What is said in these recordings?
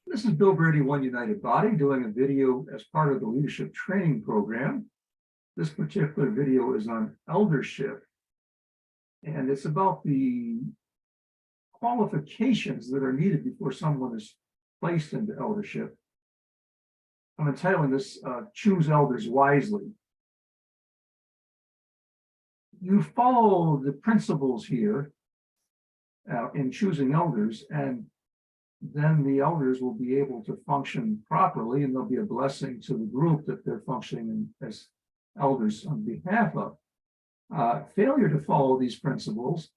This is Bill Brady, One United Body, doing a video as part of the leadership training program. This particular video is on eldership, and it's about the qualifications that are needed before someone is placed into eldership. I'm entitling this, Choose Elders Wisely. You follow the principles here in choosing elders, and then the elders will be able to function properly, and they'll be a blessing to the group that they're functioning as elders on behalf of. Failure to follow these principles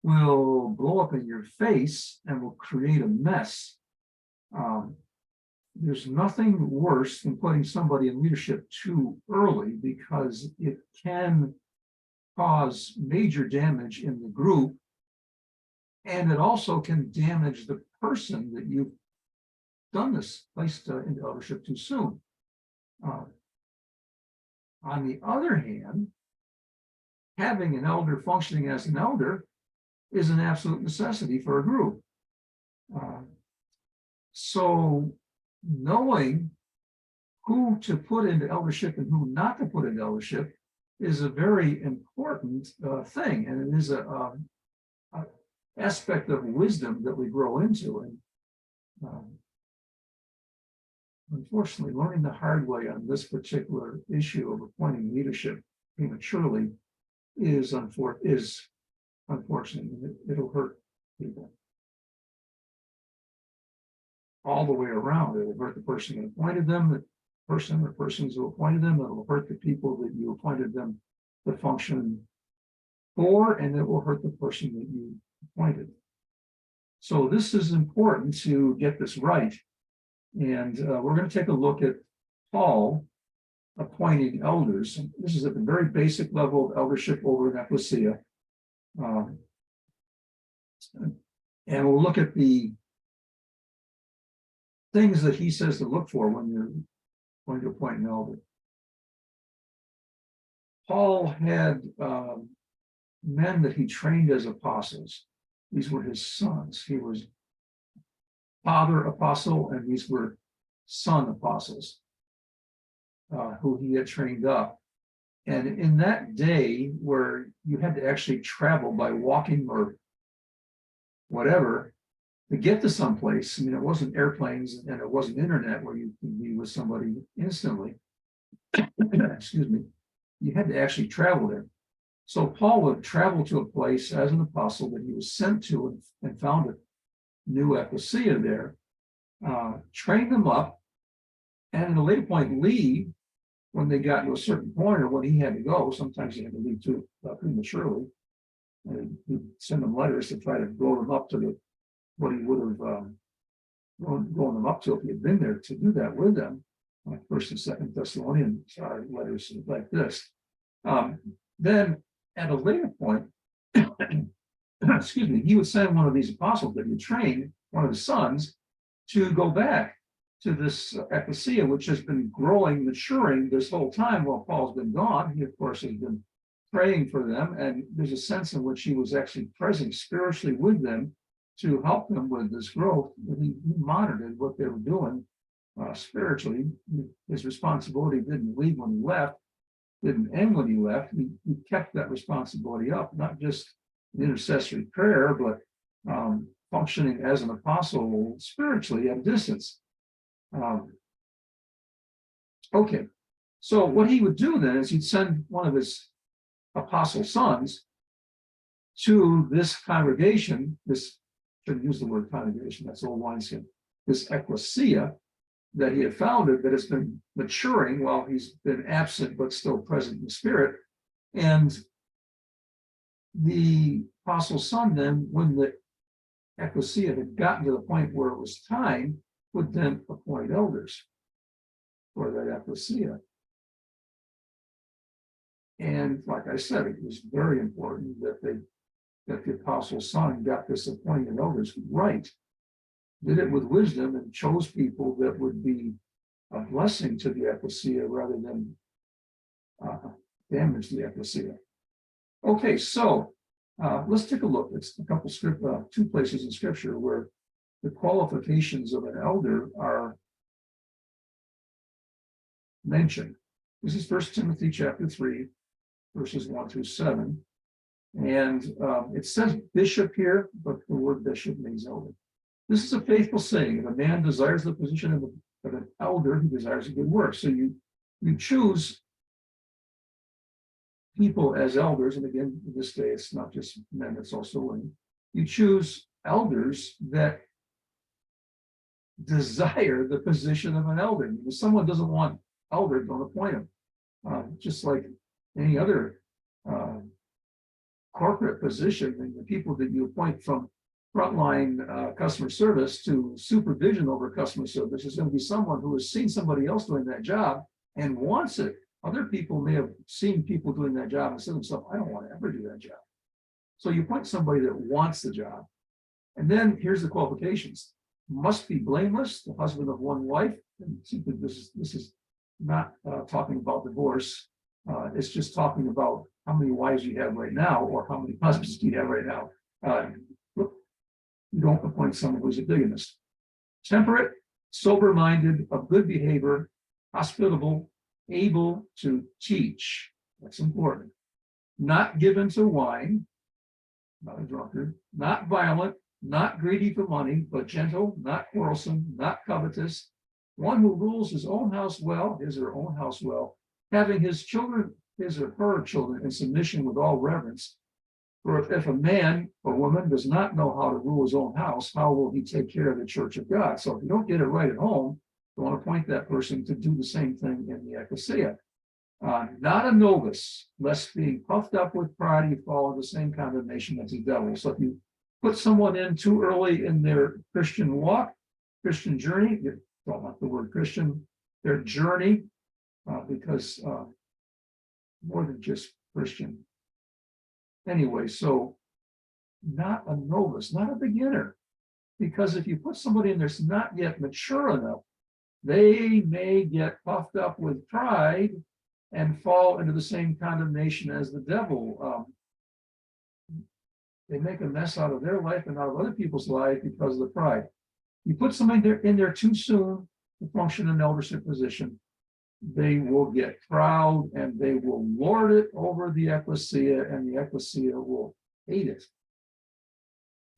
will blow up in your face and will create a mess. There's nothing worse than putting somebody in leadership too early, because it can cause major damage in the group, and it also can damage the person that you've done this, placed into eldership too soon. On the other hand, having an elder functioning as an elder is an absolute necessity for a group. So knowing who to put into eldership and who not to put into eldership is a very important thing, and it is a aspect of wisdom that we grow into. And unfortunately, learning the hard way on this particular issue of appointing leadership prematurely is unfortunate. It'll hurt people all the way around. It'll hurt the person who appointed them, the person or persons who appointed them. It'll hurt the people that you appointed them to function for, and it will hurt the person that you appointed. So this is important to get this right. And we're going to take a look at Paul appointing elders. This is at the very basic level of eldership over in ecclesia. And we'll look at the things that he says to look for when you're going to appoint an elder. Paul had men that he trained as apostles. These were his sons. He was father apostle, and these were son apostles who he had trained up. And in that day where you had to actually travel by walking or whatever to get to someplace, I mean, it wasn't airplanes and it wasn't internet where you could be with somebody instantly. Excuse me. You had to actually travel there. So Paul would travel to a place as an apostle that he was sent to and found a new ecclesia there, train them up, and at a later point leave when they got to a certain point or when he had to go. Sometimes he had to leave too prematurely. And he'd send them letters to try to grow them up to what he would have grown them up to if he had been there to do that with them. Like First and Second Thessalonians letters like this. Then at a later point, excuse me, he would send one of these apostles that he trained, one of his sons, to go back to this ecclesia, which has been growing, maturing this whole time while Paul's been gone. He, of course, has been praying for them, and there's a sense in which he was actually present spiritually with them to help them with this growth. He monitored what they were doing spiritually. His responsibility didn't leave when he left, didn't end when he left. He kept that responsibility up, not just intercessory prayer, but functioning as an apostle spiritually at a distance. Okay, so what he would do then is he'd send one of his apostle sons to this congregation, this, shouldn't use the word congregation, that's old wineskin, this ecclesia that he had founded that has been maturing while he's been absent but still present in the spirit. And the apostle's son then, when the ecclesia had gotten to the point where it was time, would then appoint elders for that ecclesia. And like I said, it was very important that the apostle's son got this appointing elders right, did it with wisdom, and chose people that would be a blessing to the ecclesia rather than damage the ecclesia. Okay, so let's take a look. It's a couple two places in Scripture where the qualifications of an elder are mentioned. This is 1 Timothy chapter 3, verses 1 through 7. And it says bishop here, but the word bishop means elder. This is a faithful saying. If a man desires the position of an elder, he desires a good work. So you choose people as elders, and again, in this day, it's not just men, it's also women. You choose elders that desire the position of an elder. If someone doesn't want elder, don't appoint him. Just like any other corporate position, and the people that you appoint from frontline customer service to supervision over customer service is going to be someone who has seen somebody else doing that job and wants it. Other people may have seen people doing that job and said to themselves, I don't want to ever do that job. So you appoint somebody that wants the job. And then here's the qualifications. Must be blameless, the husband of one wife. And this is not talking about divorce. It's just talking about how many wives you have right now, or how many husbands do you have right now. You don't appoint someone who's a bigamist. Temperate, sober-minded, of good behavior, hospitable, able to teach. That's important. Not given to wine, not a drunkard, not violent, not greedy for money, but gentle, not quarrelsome, not covetous, one who rules his own house well, his or her own house well, having his children, his or her children, in submission with all reverence. For if a man or woman does not know how to rule his own house, how will he take care of the church of God? So if you don't get it right at home, you want to appoint that person to do the same thing in the ecclesia. Not a novice, lest being puffed up with pride, you fall into the same condemnation as the devil. So if you put someone in too early in their Christian walk, Christian journey, you don't want the word Christian, their journey, because more than just Christian. Anyway, so not a novice, not a beginner, because if you put somebody in that's not yet mature enough, they may get puffed up with pride and fall into the same condemnation as the devil. They make a mess out of their life and out of other people's life because of the pride. You put somebody in there too soon to function in an eldership position, they will get proud and they will lord it over the ecclesia, and the ecclesia will hate it.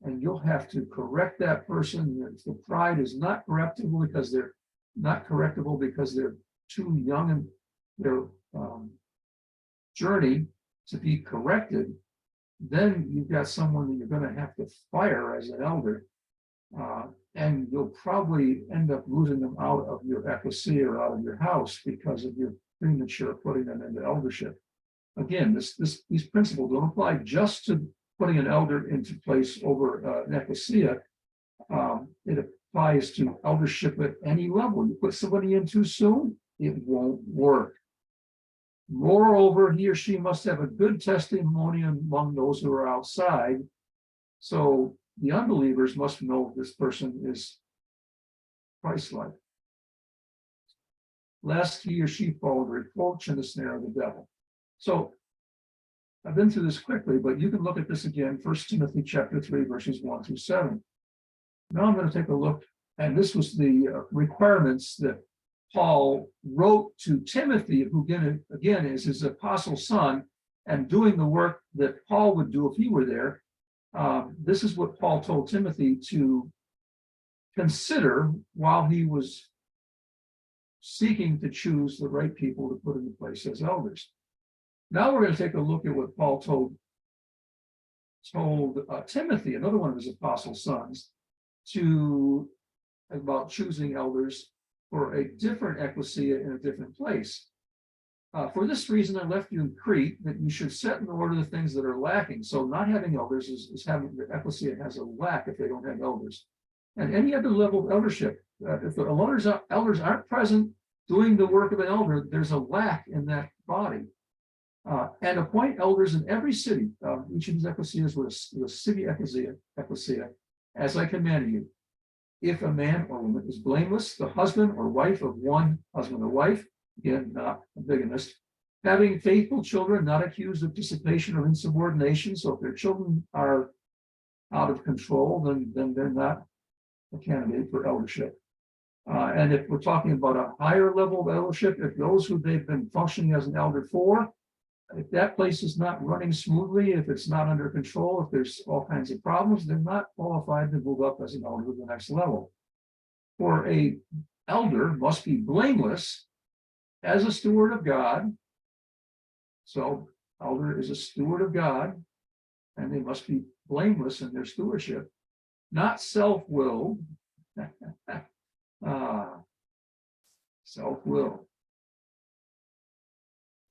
And you'll have to correct that person. The pride is not correctable because they're too young in their journey to be corrected. Then you've got someone that you're going to have to fire as an elder. And you'll probably end up losing them out of your ecclesia or out of your house because of your premature putting them into eldership. Again, these principles don't apply just to putting an elder into place over an ecclesia. It applies to eldership at any level. You put somebody in too soon, it won't work. Moreover, he or she must have a good testimony among those who are outside. So the unbelievers must know this person is Christ-like, lest he or she fall into reproach and the snare of the devil. So I've been through this quickly, but you can look at this again, 1 Timothy chapter 3, verses 1 through 7. Now I'm going to take a look, and this was the requirements that Paul wrote to Timothy, who again is his apostle son, and doing the work that Paul would do if he were there. This is what Paul told Timothy to consider while he was seeking to choose the right people to put into place as elders. Now we're going to take a look at what Paul told Timothy, another one of his apostle sons, about choosing elders for a different ecclesia in a different place. For this reason, I left you in Crete, that you should set in order the things that are lacking. So not having elders is having the ecclesia has a lack if they don't have elders. And any other level of eldership, if the elders aren't present doing the work of an elder, there's a lack in that body. And appoint elders in every city. Each of these ecclesias was a city ecclesia, as I commanded you. If a man or woman is blameless, the husband or wife of one husband or wife, again, not a bigamist, having faithful children, not accused of dissipation or insubordination. So if their children are out of control, then they're not a candidate for eldership. And if we're talking about a higher level of eldership, if those who they've been functioning as an elder for, if that place is not running smoothly, if it's not under control, if there's all kinds of problems, they're not qualified to move up as an elder to the next level. For a elder must be blameless as a steward of God. So elder is a steward of God, and they must be blameless in their stewardship, not self-willed. Self-willed.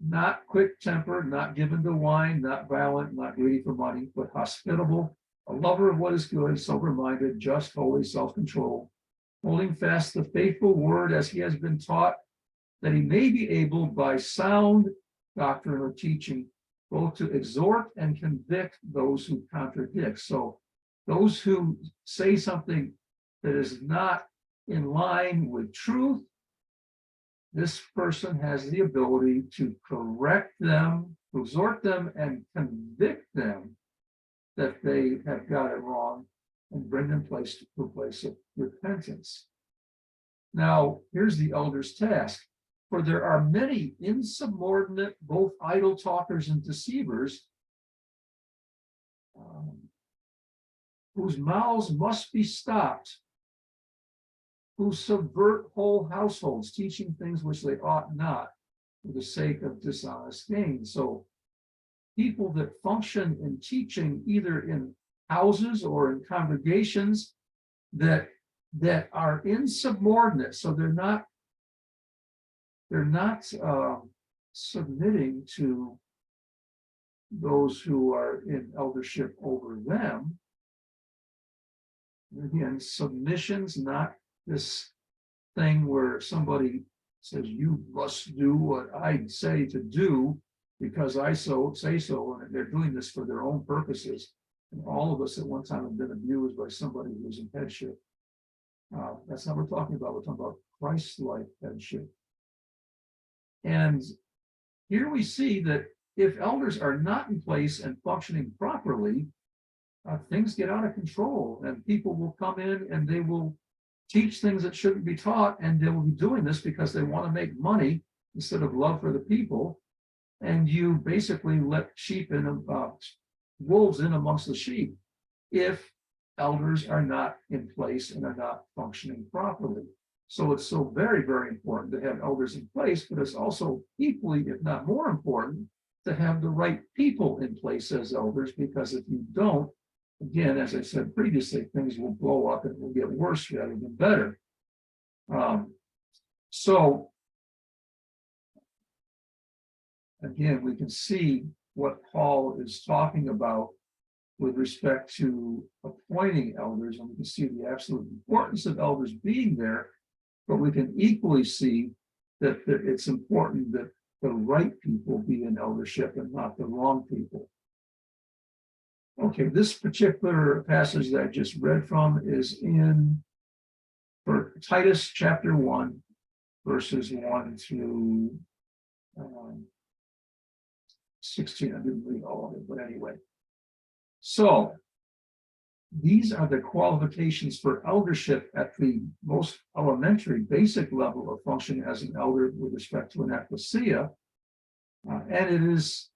Not quick-tempered, not given to wine, not violent, not greedy for money, but hospitable, a lover of what is good, sober-minded, just, holy, self-controlled, holding fast the faithful word as he has been taught, that he may be able by sound doctrine or teaching both to exhort and convict those who contradict. So those who say something that is not in line with truth, this person has the ability to correct them, exhort them, and convict them that they have got it wrong and bring them to a place of repentance. Now, here's the elder's task. For there are many insubordinate, both idle talkers and deceivers, whose mouths must be stopped, who subvert whole households, teaching things which they ought not for the sake of dishonest gain. So people that function in teaching either in houses or in congregations that are insubordinate, so they're not submitting to those who are in eldership over them. Again, submission's not this thing where somebody says, you must do what I say to do because I say so, and they're doing this for their own purposes. And all of us at one time have been abused by somebody who's in headship. That's not what we're talking about. We're talking about Christ-like headship. And here we see that if elders are not in place and functioning properly, things get out of control, and people will come in and they will teach things that shouldn't be taught, and they will be doing this because they want to make money instead of love for the people. And you basically let sheep in, wolves in amongst the sheep if elders are not in place and are not functioning properly. So it's so very, very important to have elders in place, but it's also equally, if not more important, to have the right people in place as elders, because if you don't, again, as I said previously, things will blow up and will get worse rather than better. So again, we can see what Paul is talking about with respect to appointing elders, and we can see the absolute importance of elders being there, but we can equally see that it's important that the right people be in eldership and not the wrong people. Okay, this particular passage that I just read from is in for Titus chapter 1, verses 1 through 16. I didn't read all of it, but anyway. So these are the qualifications for eldership at the most elementary, basic level of functioning as an elder with respect to an ecclesia. And it is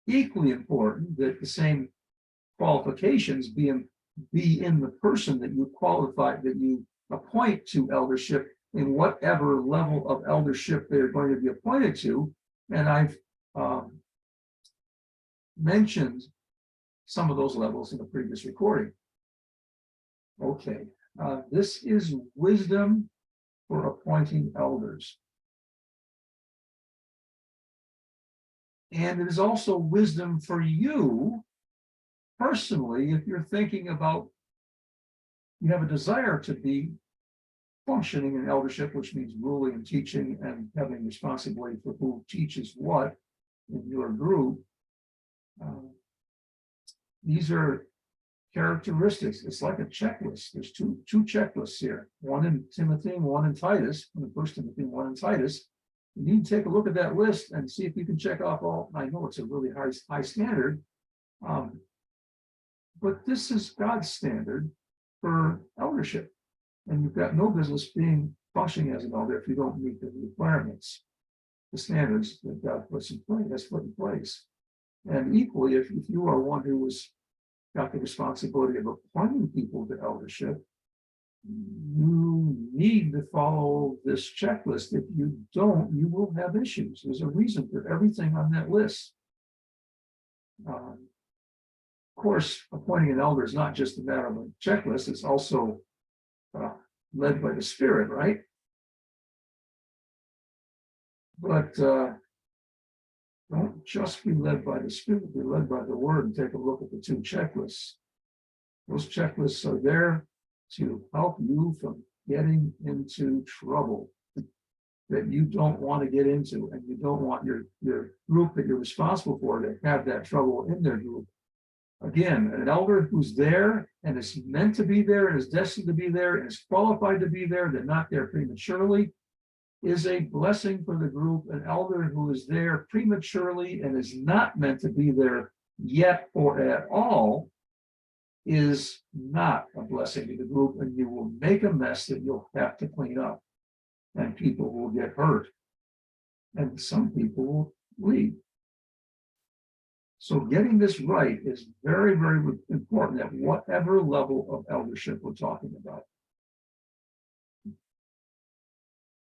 equally important that the same qualifications be in the person that you qualify, that you appoint to eldership in whatever level of eldership they're going to be appointed to. And I've mentioned some of those levels in the previous recording. Okay, this is wisdom for appointing elders. And it is also wisdom for you personally, if you're thinking about, you have a desire to be functioning in eldership, which means ruling and teaching and having responsibility for who teaches what in your group. These are characteristics. It's like a checklist. There's two checklists here, one in Timothy and one in Titus, in 1 Timothy and one in Titus. You need to take a look at that list and see if you can check off all. I know it's a really high standard, but this is God's standard for eldership. And you've got no business functioning as an elder if you don't meet the requirements, the standards that God puts in place, that's put in place. And equally, if you are one who was got the responsibility of appointing people to eldership, you need to follow this checklist. If you don't, you will have issues. There's a reason for everything on that list. Of course, appointing an elder is not just a matter of a checklist, it's also led by the Spirit, right? But don't just be led by the Spirit, be led by the Word, and take a look at the two checklists. Those checklists are there to help you from getting into trouble that you don't want to get into, and you don't want your group that you're responsible for to have that trouble in their group. Again, an elder who's there and is meant to be there and is destined to be there and is qualified to be there, they're not there prematurely, is a blessing for the group. An elder who is there prematurely and is not meant to be there yet or at all is not a blessing to the group, and you will make a mess that you'll have to clean up, and people will get hurt, and some people will leave. So getting this right is very, very important at whatever level of eldership we're talking about.